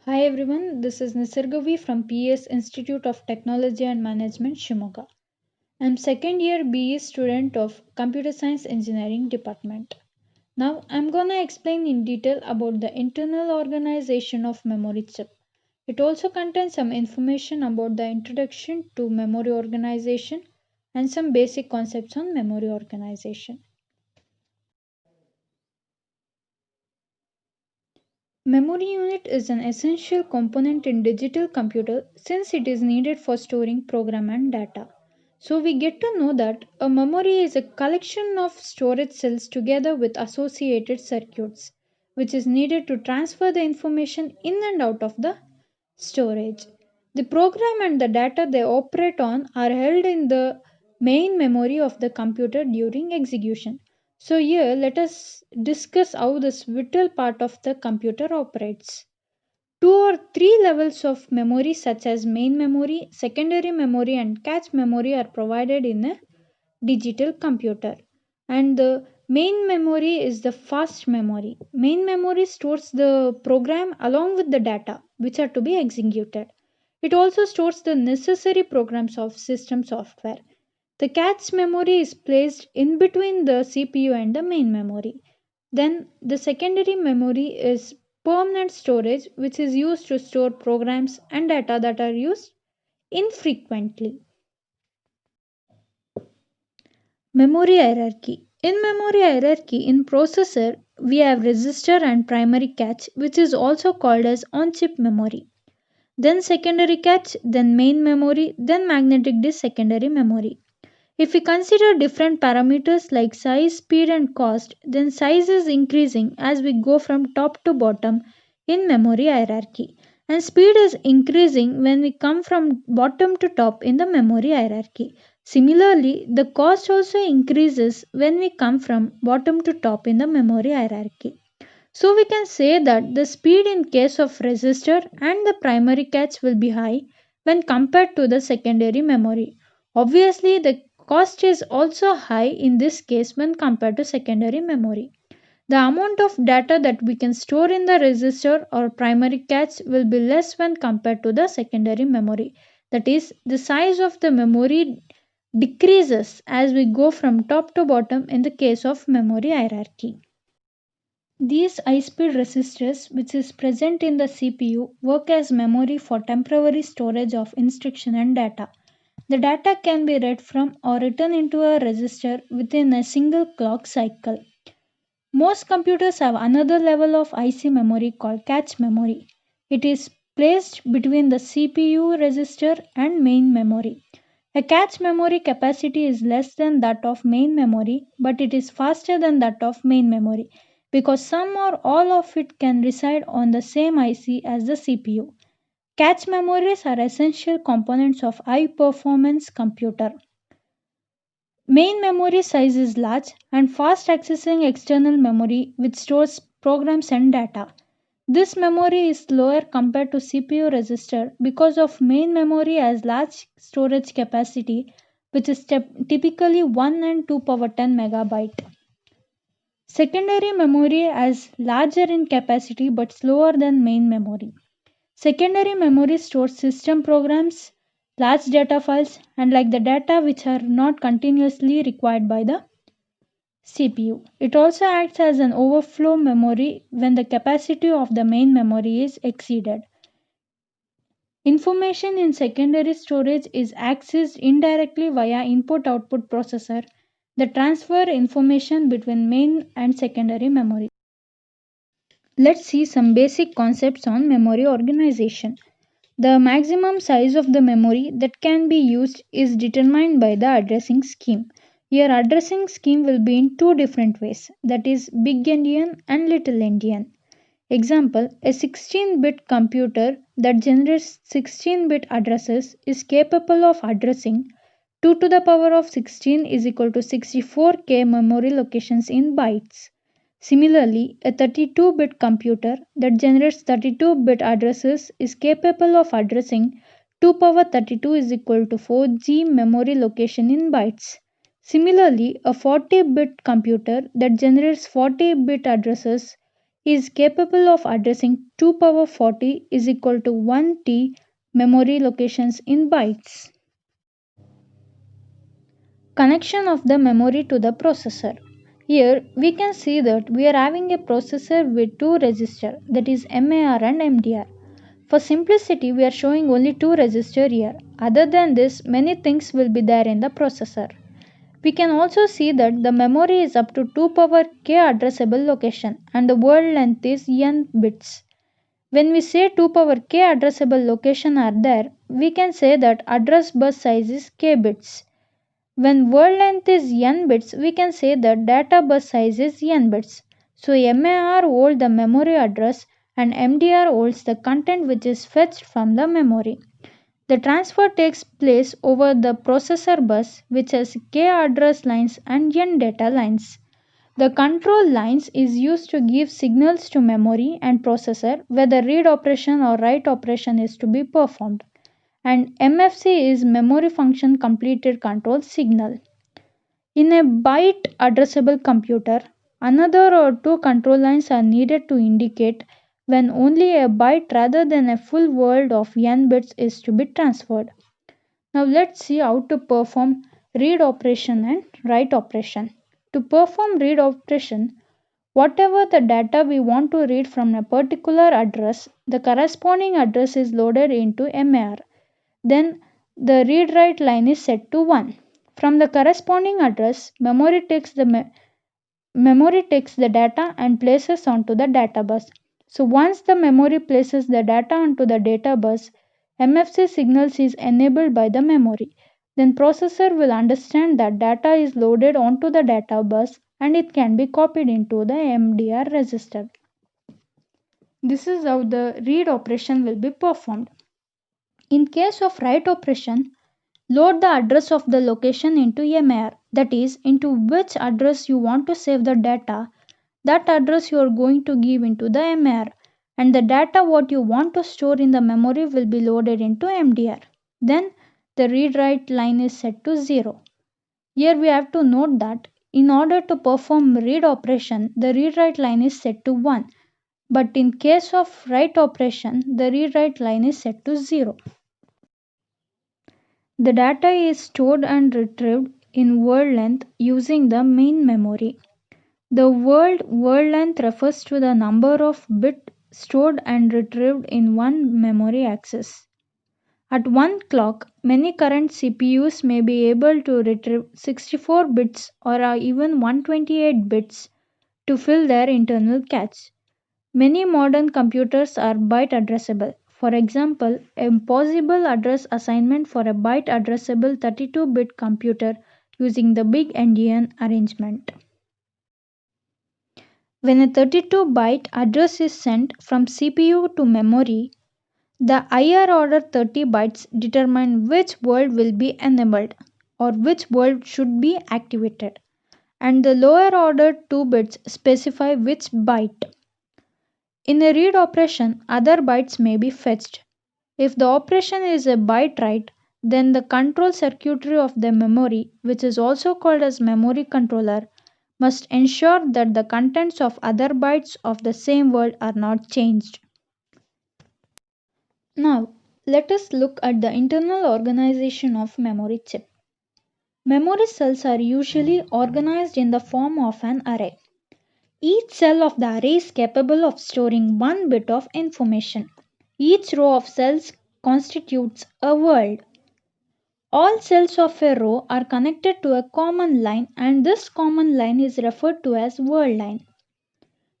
Hi everyone, this is Nisargavi from PS Institute of Technology and Management, Shimoga. I'm second year BE student of Computer Science Engineering Department. Now I'm gonna explain in detail about the internal organization of memory chip. It also contains some information about the introduction to memory organization and some basic concepts on memory organization. Memory unit is an essential component in digital computer since it is needed for storing program and data. So we get to know that a memory is a collection of storage cells together with associated circuits which is needed to transfer the information in and out of the storage. The program and the data they operate on are held in the main memory of the computer during execution. So, here let us discuss how this vital part of the computer operates. Two or three levels of memory, such as main memory, secondary memory, and cache memory, are provided in a digital computer. And the main memory is the fast memory. Main memory stores the program along with the data which are to be executed. It also stores the necessary programs of system software. The cache memory is placed in between the CPU and the main memory. Then the secondary memory is permanent storage, which is used to store programs and data that are used infrequently. Memory hierarchy. In memory hierarchy, in processor, we have register and primary cache, which is also called as on-chip memory. Then secondary cache, then main memory, then magnetic disk secondary memory. If we consider different parameters like size, speed, and cost, then size is increasing as we go from top to bottom in memory hierarchy, and speed is increasing when we come from bottom to top in the memory hierarchy. Similarly, the cost also increases when we come from bottom to top in the memory hierarchy. So we can say that the speed in case of register and the primary cache will be high when compared to the secondary memory. Obviously, the cost is also high in this case when compared to secondary memory. The amount of data that we can store in the register or primary cache will be less when compared to the secondary memory. That is, the size of the memory decreases as we go from top to bottom in the case of memory hierarchy. These high-speed resistors, which is present in the CPU, work as memory for temporary storage of instruction and data. The data can be read from or written into a register within a single clock cycle. Most computers have another level of IC memory called cache memory. It is placed between the CPU register and main memory. A cache memory capacity is less than that of main memory, but it is faster than that of main memory because some or all of it can reside on the same IC as the CPU. Cache memories are essential components of high performance computer. Main memory size is large and fast accessing external memory which stores programs and data. This memory is slower compared to CPU register because of main memory has large storage capacity which is typically 1 and 2 power 10 megabyte. Secondary memory is larger in capacity but slower than main memory. Secondary memory stores system programs, large data files, and like the data which are not continuously required by the CPU. It also acts as an overflow memory when the capacity of the main memory is exceeded. Information in secondary storage is accessed indirectly via input output processor that transfer information between main and secondary memory. Let's see some basic concepts on memory organization. The maximum size of the memory that can be used is determined by the addressing scheme. Your addressing scheme will be in two different ways, that is big endian and little endian. Example, a 16-bit computer that generates 16-bit addresses is capable of addressing 2 to the power of 16 is equal to 64K memory locations in bytes. Similarly, a 32-bit computer that generates 32-bit addresses is capable of addressing 2 power 32 is equal to 4G memory location in bytes. Similarly, a 40-bit computer that generates 40-bit addresses is capable of addressing 2 power 40 is equal to 1T memory locations in bytes. Connection of the memory to the processor. Here we can see that we are having a processor with two registers, that is MAR and MDR. For simplicity we are showing only two registers here. Other than this, many things will be there in the processor. We can also see that the memory is up to 2 power k addressable location and the word length is n bits. When we say 2 power k addressable location are there, we can say that address bus size is k bits. When word length is n bits, we can say that data bus size is n bits. So MAR holds the memory address and MDR holds the content which is fetched from the memory. The transfer takes place over the processor bus which has k address lines and n data lines. The control lines is used to give signals to memory and processor whether read operation or write operation is to be performed. And MFC is memory function completed control signal. In a byte addressable computer, another or two control lines are needed to indicate when only a byte rather than a full word of n bits is to be transferred. Now let's see how to perform read operation and write operation. To perform read operation, whatever the data we want to read from a particular address, the corresponding address is loaded into MAR. Then the read write line is set to 1. From the corresponding address, memory takes the data and places onto the data bus. So once the memory places the data onto the data bus, MFC signals is enabled by the memory. Then processor will understand that data is loaded onto the data bus and it can be copied into the MDR register. This is how the read operation will be performed. In case of write operation, load the address of the location into MAR, that is, into which address you want to save the data. That address you are going to give into the MAR, and the data what you want to store in the memory will be loaded into MDR. Then the read write line is set to 0. Here we have to note that in order to perform read operation, the read write line is set to 1. But in case of write operation, the read write line is set to 0. The data is stored and retrieved in word length using the main memory. The word length refers to the number of bits stored and retrieved in one memory access. At one clock, many current CPUs may be able to retrieve 64 bits or even 128 bits to fill their internal cache. Many modern computers are byte addressable. For example, a possible address assignment for a byte addressable 32-bit computer using the big endian arrangement. When a 32-byte address is sent from CPU to memory, the higher order 30 bytes determine which word will be enabled or which word should be activated, and the lower order 2 bits specify which byte. In a read operation, other bytes may be fetched. If the operation is a byte write, then the control circuitry of the memory, which is also called as memory controller, must ensure that the contents of other bytes of the same word are not changed. Now, let us look at the internal organization of memory chip. Memory cells are usually organized in the form of an array. Each cell of the array is capable of storing one bit of information. Each row of cells constitutes a world. All cells of a row are connected to a common line and this common line is referred to as word line.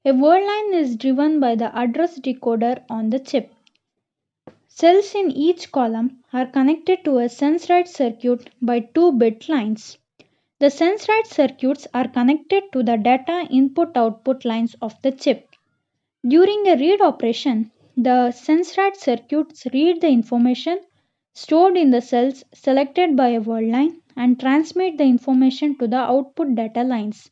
A word line is driven by the address decoder on the chip. Cells in each column are connected to a sense-write circuit by 2-bit lines. The sense-write circuits are connected to the data input-output lines of the chip. During a read operation, the sense-write circuits read the information stored in the cells selected by a word line and transmit the information to the output data lines.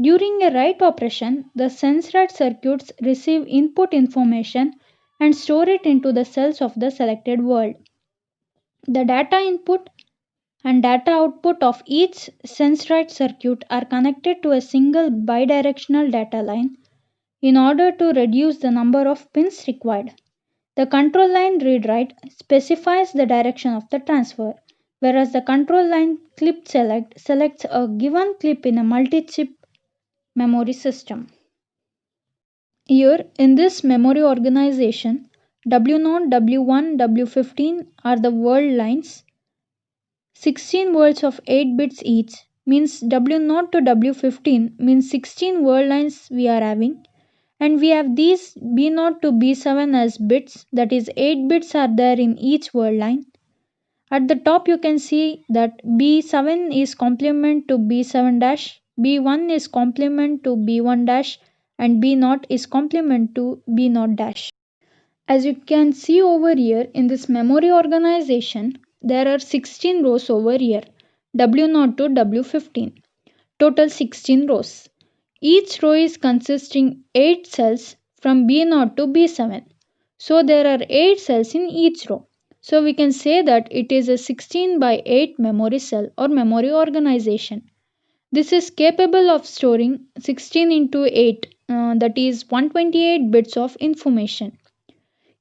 During a write operation, the sense-write circuits receive input information and store it into the cells of the selected word. The data input and data output of each sense-write circuit are connected to a single bidirectional data line in order to reduce the number of pins required. The control line read write specifies the direction of the transfer, whereas the control line clip select selects a given clip in a multi chip memory system. Here, in this memory organization, W0, W1, W15 are the word lines. 16 words of 8 bits each means W0 to W15 means 16 word lines we are having, and we have these B0 to B7 as bits, that is 8 bits are there in each word line. At the top you can see that B7 is complement to B7 dash, B1 is complement to B1 dash, and B0 is complement to B0 dash. As you can see over here in this memory organization, there are 16 rows over here, W0 to W15, total 16 rows. Each row is consisting 8 cells from B0 to B7. So there are 8 cells in each row. So we can say that it is a 16 by 8 memory cell or memory organization. This is capable of storing 16 into 8, that is 128 bits of information.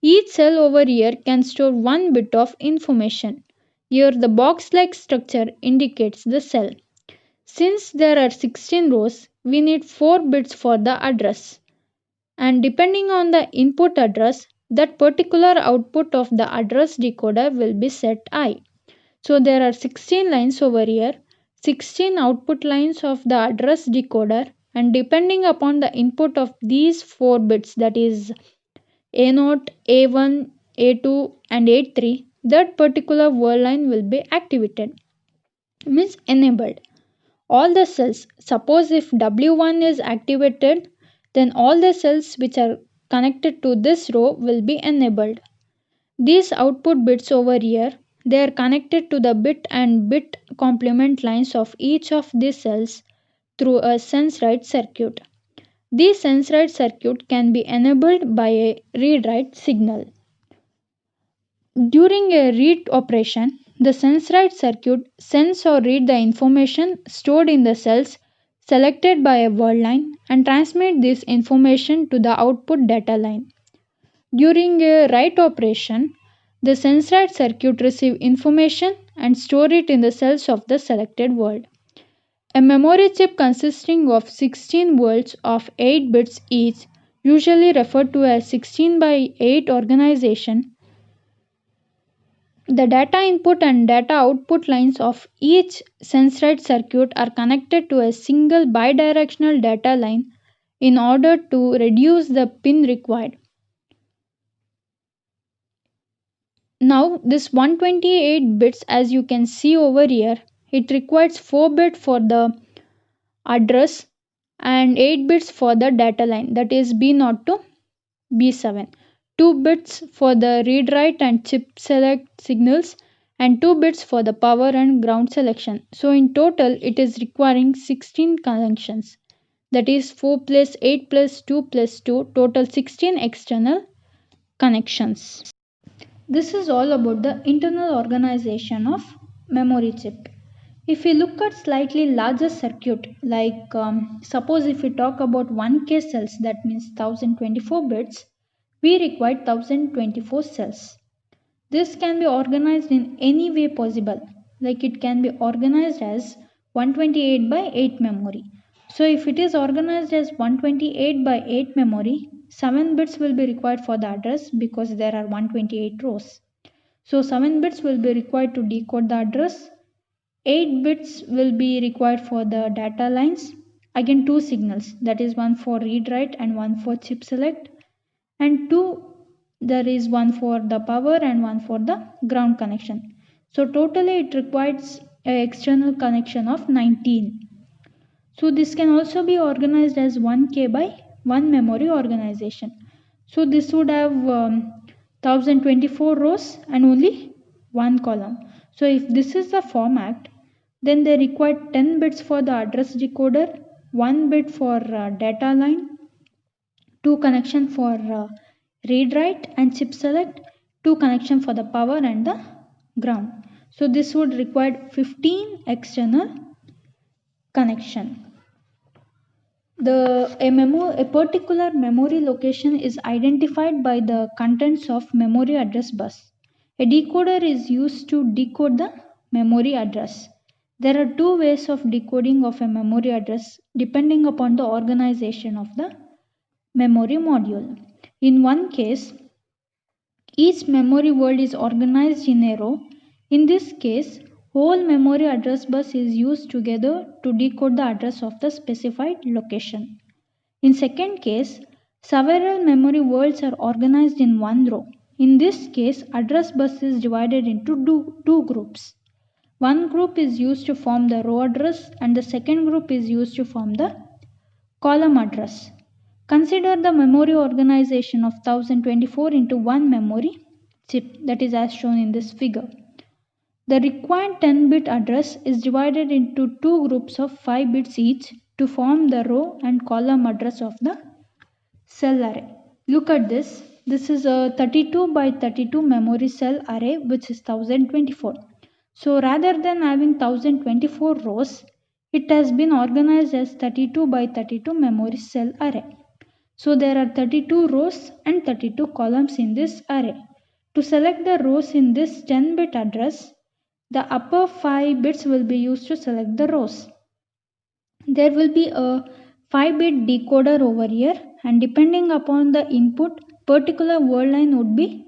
Each cell over here can store 1 bit of information. Here the box like structure indicates the cell. Since there are 16 rows, we need 4 bits for the address. And depending on the input address, that particular output of the address decoder will be set I. So there are 16 lines over here, 16 output lines of the address decoder, and depending upon the input of these 4 bits, that is A0, A1, A2 and A3, that particular word line will be activated, means enabled. All the cells, suppose if W1 is activated, then all the cells which are connected to this row will be enabled. These output bits over here, they are connected to the bit and bit complement lines of each of these cells through a sense write circuit. This sense write circuit can be enabled by a read write signal. During a read operation, the sense write circuit sends or read the information stored in the cells selected by a word line and transmit this information to the output data line. During a write operation, the sense write circuit receive information and store it in the cells of the selected word. A memory chip consisting of 16 words of 8 bits each, usually referred to as 16 by 8 organization. The data input and data output lines of each sense write circuit are connected to a single bidirectional data line in order to reduce the pin required. Now this 128 bits, as you can see over here, it requires 4 bits for the address and 8 bits for the data line, that is B0 to B7, 2 bits for the read write and chip select signals, and 2 bits for the power and ground selection. So in total it is requiring 16 connections, that is 4 plus 8 plus 2 plus 2, total 16 external connections. This is all about the internal organization of memory chip. If we look at slightly larger circuit, like suppose if we talk about 1K cells, that means 1024 bits, we require 1024 cells. This can be organized in any way possible, like it can be organized as 128 by 8 memory. So if it is organized as 128 by 8 memory, 7 bits will be required for the address because there are 128 rows. So 7 bits will be required to decode the address. 8 bits will be required for the data lines. Again 2 signals, that is one for read write and one for chip select, and 2 there is one for the power and one for the ground connection. So totally it requires an external connection of 19. So this can also be organized as 1K by 1 memory organization. So this would have 1024 rows and only one column. So if this is the format, then they require 10 bits for the address decoder, 1 bit for data line, 2 connection for read write and chip select, 2 connection for the power and the ground. So this would require 15 external connection. A particular memory location is identified by the contents of memory address bus. A decoder is used to decode the memory address. There are two ways of decoding of a memory address depending upon the organization of the memory module. In one case, each memory world is organized in a row. In this case, whole memory address bus is used together to decode the address of the specified location. In second case, several memory worlds are organized in one row. In this case, address bus is divided into two groups. One group is used to form the row address and the second group is used to form the column address. Consider the memory organization of 1024 into one memory chip, that is as shown in this figure. The required 10-bit address is divided into two groups of 5 bits each to form the row and column address of the cell array. Look at this. This is a 32 by 32 memory cell array which is 1024. So rather than having 1024 rows, it has been organized as 32 by 32 memory cell array. So there are 32 rows and 32 columns in this array. To select the rows in this 10-bit address, the upper 5 bits will be used to select the rows. There will be a 5-bit decoder over here, and depending upon the input, particular word line would be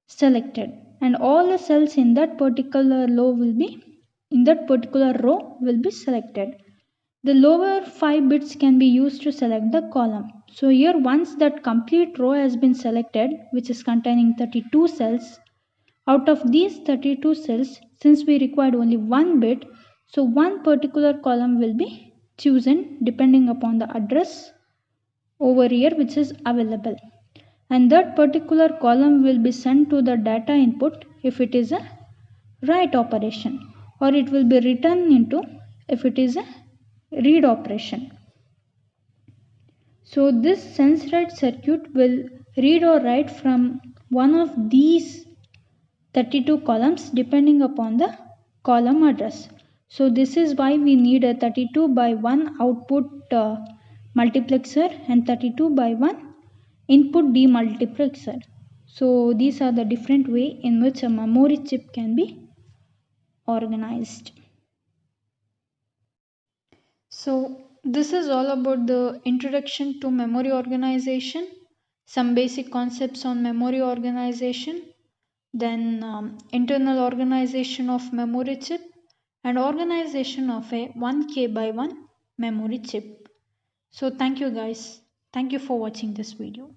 selected, and all the cells in that particular row will be selected. The lower 5 bits can be used to select the column. So here once that complete row has been selected, which is containing 32 cells, out of these 32 cells, since we required only 1 bit, so one particular column will be chosen depending upon the address over here which is available. And that particular column will be sent to the data input if it is a write operation, or it will be written into if it is a read operation. So this sense write circuit will read or write from one of these 32 columns depending upon the column address. So this is why we need a 32 by 1 output multiplexer and 32 by 1 input demultiplexer. So these are the different way in which a memory chip can be organized. So this is all about the introduction to memory organization, some basic concepts on memory organization, then internal organization of memory chip and organization of a 1K by 1 memory chip. So thank you guys. Thank you for watching this video.